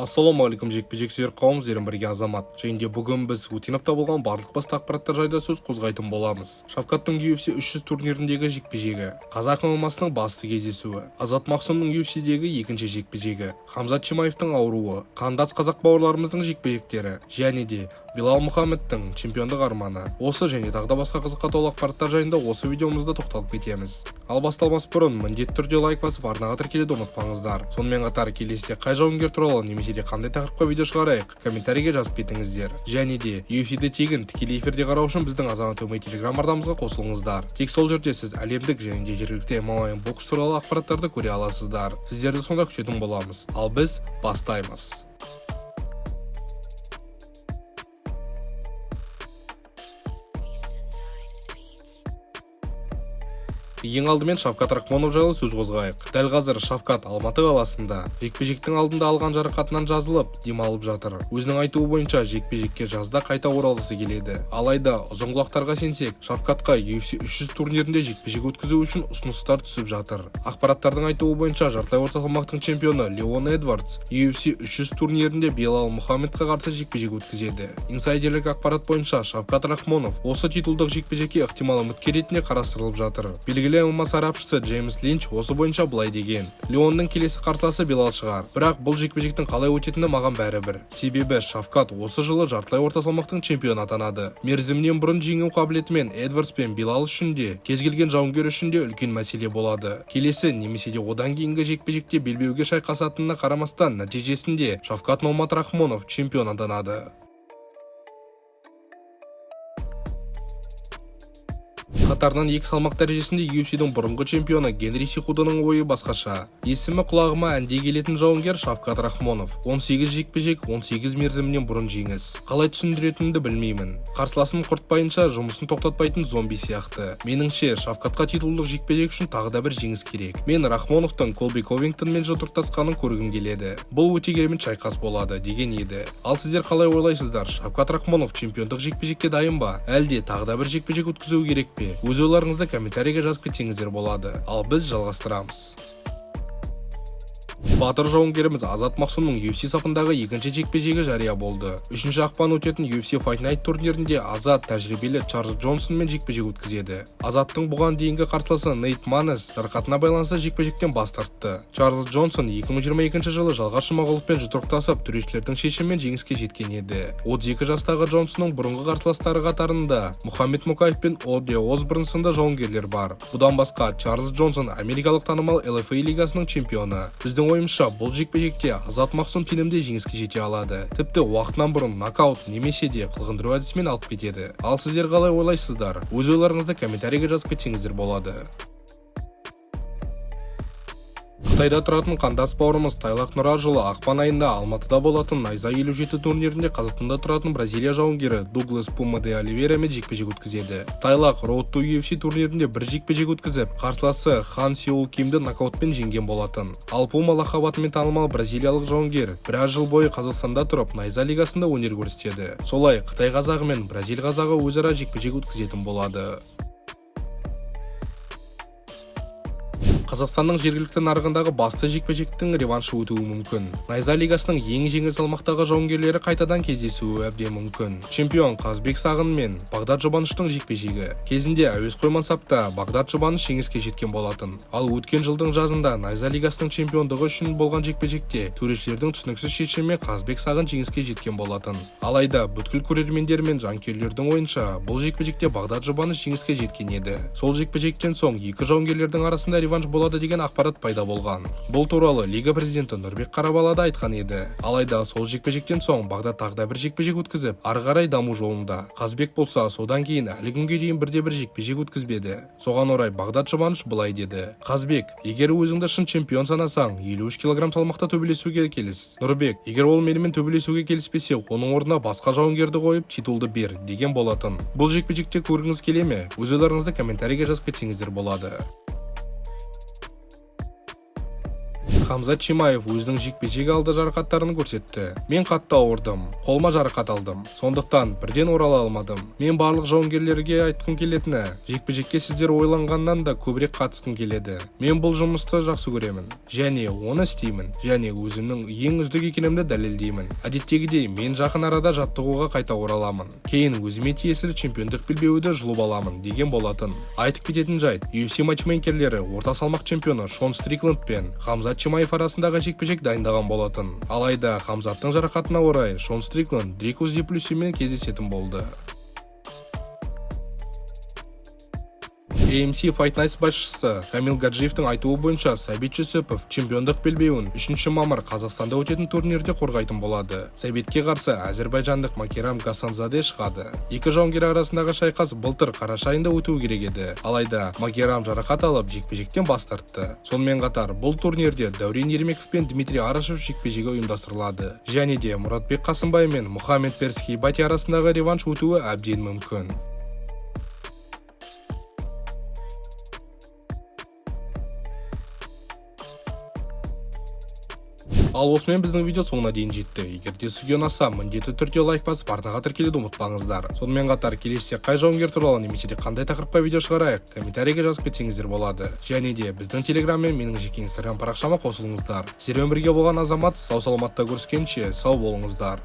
Ассалаумағалейкум жекпе-жек сүйер қауым, бірге азамат. Және бүгін біз өткен апта болған барлық басты ақпараттар жайында сөз қозғайтын боламыз. Шавкаттың UFC 300 турниріндегі жекпе-жегі, қазақ ММА-сының басты кездесуі, Азат Мақсумның UFC-дегі екінші жекпе-жегі, Хамзат Чимаевтың ауруы, қандас қазақ бауырларымыздың жекпе-жектері, және де Билал Мұхаммедтің чемпиондық арманы. Осы және тағы басқа қызыққа толы ақпараттар жайында осы видеомызда тоқталып кетеміз. Ал басталмас бұрын міндетті түрде лайк басып арнаға тіркелуді ұмытпаңыздар. Сонымен қатар келесіде қай жауынгер туралы немесе қандай тақырыпқа видео шығарайық, комментарийге жазып кетіңіздер. Және де UFC-ді тегін тікелей эфирде қарау үшін біздің Азамат ТВ телеграм арнамызға қосылыңыздар. Тек сол жерде сіз әлемдік және де жергілікті ММА бокс туралы ақпараттарды көре аласыздар. Сіздерді сонда күтетін боламыз. Ал біз бастаймыз. Ең алдымен Шавкат Рахмонов жайлы сөз қозғайық. Дәл қазір Шавкат Алматы қаласында жекпе-жектің алдында алған жарақатынан жазылып, демалып жатыр. Өзінің айтуы бойынша жекпе-жекке жазда қайта оралғысы келеді. Алайда ұзын құлақтарға сенсек, Шавкатқа UFC 300 турнирінде жекпе-жек өткізу үшін ұсыныстар түсіп жатыр. Ақпараттардың айтуы бойынша жартылай орта салмақтың чемпионы Леон Эдвардс UFC 300 турнирінде Билал Мұхаммедке қарсы жекпе-жек өткізеді. Инсайдерлік ақпарат бойынша Шавкат Рахмонов осы титулдық жекпе-жекке ықтимал үміткер ретінде қарастырылып жатыр. ММА сарапшысы Джеймс Линч осы бойынша былай деген: Леонның келесі қарсыласы Билал шығар, бірақ бұл жекпе-жектің қалай өтетіні маған бәрібір. Себебі Шавкат осы жылы жартылай орта салмақтың чемпионы атанады. Мерзімінен бұрын жеңу қабілетімен Эдвардс пен Билал үшін де, кез келген жауынгер үшін де үлкен мәселе болады. Келесі немесе де одан кейінгі жекпе-жекте белбеуге шайқасатынына қарамастан, нәтижесінде Шавкат Рахмонов чемпион атанады. Қатарынан екі салмақ дәрежесінде UFC-дің бұрынғы чемпионы Генри Сихудоның ойы басқаша. Есімі құлағыма әнде келетін жауынгер Шавкат Рахмонов. 18 жекпе-жек, 18 мерзімінен бұрын жеңіс. Қалай түсіндіретінімді білмеймін. Қарсыласын құртпайынша жұмысын тоқтатпайтын зомби сияқты. Меніңше, Шавкатқа титулдық жекпе-жек үшін тағы да бір жеңіс керек. Мен Рахмоновтың Колби Ковингтонмен жұдырықтасқанын көргім келеді. Бұл өте керемет шайқас болады деген еді. Ал сіздер қалай ойлайсыздар? Шавкат Рахмонов чемпиондық жекпе-жекке дайын ба? Әлде тағы да бір жекпе-жек өткізу керек пе? Өз ойларыңызды комментарийге жазып кетсеңіздер болады. Ал біз жалғастырамыз. Батыр жауынгеріміз Азат Мақсумның UFC сапындағы екінші жекпе-жегі жария болды. 3 ақпан өтетін UFC Fight Night турнирінде Азат тәжірибелі Чарльз Джонсонмен жекпе-жек өткізеді. Азаттың бұған дейінгі қарсыласы Нейт Манес жарақатына байланысты жекпе-жектен бас тартты. Чарльз Джонсон 2022 жылы жалғас жұмағұловпен жұдырықтасып, төрешілердің шешімімен жеңіске жеткен еді. 32 жастағы Джонсонның бұрынғы қарсыластары қатарында Мұхаммед Мукаев пен Оди Осборн сынды жауынгерлер бар. Бұдан басқа Чарльз Джонсон америкалық танымал LFA лигасының чемпионы. Біздің ойымша, бұл жекпе-жекте Азат Мақсум телімде жеңіске жете алады. Тіпті уақытынан бұрын нокаут немесе де қылғындыру әдісімен алып кетеді. Ал сіздер қалай ойлайсыздар? Өз ойларыңызды комментарийге жазып кетсеңіздер болады. Қытайда тұратын қандас бауырымыз Тайлақ Нұражұлы ақпан айында Алматыда болатын Найза 57 турнирінде Қазақстанда тұратын Бразилия жауынгері Дуглас Пума де Оливейрамен жекпе-жек өткізеді. Тайлақ Road to UFC турнирінде бір жекпе-жек өткізіп, қарсыласы Хан Сеул Кимді нокаутпен жеңген болатын. Ал Пума лақабатымен танымал бразилиялық жауынгер біраз жыл бойы Қазақстанда тұрып, Найза лигасында өнер көрсетеді. Солай Қытай қазағы мен Бразил қазағы өзара жекпе-жек өткізетін болады. Қазақстанның жергілікті нарығындағы басты жекпе-жектің реваншы өтуі мүмкін. Найза лигасының ең жеңіл салмақтағы жауынгерлері қайтадан кездесуі әбден мүмкін. Чемпион Қазбек Сағын мен Бағдат Жұбаныштың жекпе-жегі. Кезінде әуесқой мансапта Бағдат Жұбаныш жеңіске жеткен болатын. Ал өткен жылдың жазында Найза лигасының чемпиондығы үшін болған жекпе-жекте төрешілердің түсініксіз шешімімен Қазбек Сағын жеңіске жеткен болатын. Алайда бүткіл көрермендер мен жанкүйерлердің ойынша, бұл жекпе-жекте Бағдат Жұбаныш жеңіске жеткен еді. Сол жекпе-жектен соң екі жауынгерлердің арасында реванш болады деген ақпарат пайда болған. Бұл туралы лига президенті Нұрбек Қарабалада айтқан еді. Алайда сол жекпе-жектен соң Бағдат тағы да бір жекпе-жек өткізіп, ары қарай даму жолында. Қазбек болса, содан кейін әлі күнге дейін бірде-бір жекпе-жек өткізбеді. Соған орай Бағдат Жұбаныш былай деді: Қазбек, егер өзіңді шын чемпион санасаң, 53 кг салмақта төбелесуге келіс. Нұрбек, егер ол менімен төбелесуге келіспесе, оның орнына басқа жауынгерді қойып, титулды бер деген болатын. Бұл жекпе-жекте көргіңіз келе ме? Өз ойларыңызды комментарийге жазып кетсеңіздер болады. Хамзат Чимаев өзінің жекпе-жек алды жарақаттарын көрсетті. Мен қатты ауырдым, қолыма жарақат алдым. Сондықтан бірден орала алмадым. Мен барлық жауынгерлерге айтқым келетіні, жекпе-жекке сіздер ойланғаннан да көбірек қатысқым келеді. Мен бұл жұмысты жақсы көремін, және оны істеймін, және өзімнің ең үздік екенімді дәлелдеймін. Әдеттегідей мен жақын арада жаттығуға қайта ораламын. Кейін өзіме тиесілі чемпиондық белбеуді жұлып аламын деген болатын. Айтып кететін жайт, UFC матчмейкерлері орта салмақ чемпионы Шон Стрикленд пен Хамзат Чимаев арасындағы жекпе-жек дайындаған болатын. Алайда Хамзаттың жарақатына орай Шон Стрикленд Дрикус Дуплессимен кездесетін болды. AMC Fight Nights басшысы Камил Гаджиевтің айтуы бойынша Сәбит Жүсіпов чемпиондық белбеуін 3 мамыр Қазақстанда өтетін турнирде қорғайтын болады. Сәбитке қарсы әзербайжандық Макерам Гасанзаде шығады. Екі жауынгер арасындағы шайқас былтыр қараша айында өтуі керек еді. Алайда Макерам жарақат алып жекпе-жектен бас тартты. Сонымен қатар бұл турнирде Дәурен Ермеков пен Дмитрий Арашев жекпе-жегі ұйымдастырылады. Және де Мұратбек Қасымбай мен Мұхаммед Персхейбати арасындағы реванш өтуі әбден мүмкін. Ал осымен біздің видео соңына дейін жетті. Егер де сізге ұнаса, міндетті түрде лайк басып арнаға тіркелуді ұмытпаңыздар. Сонымен қатар келесі қай жауынгер туралы немесе қандай тақырыпқа видео шығарайық, комментарийге жазып кетсеңіздер болады. Және де біздің телеграм мен менің жеке инстаграм парақшама қосылыңыздар. Сіздермен бірге болған Азамат, сау саламатта көріскенше сау болыңыздар.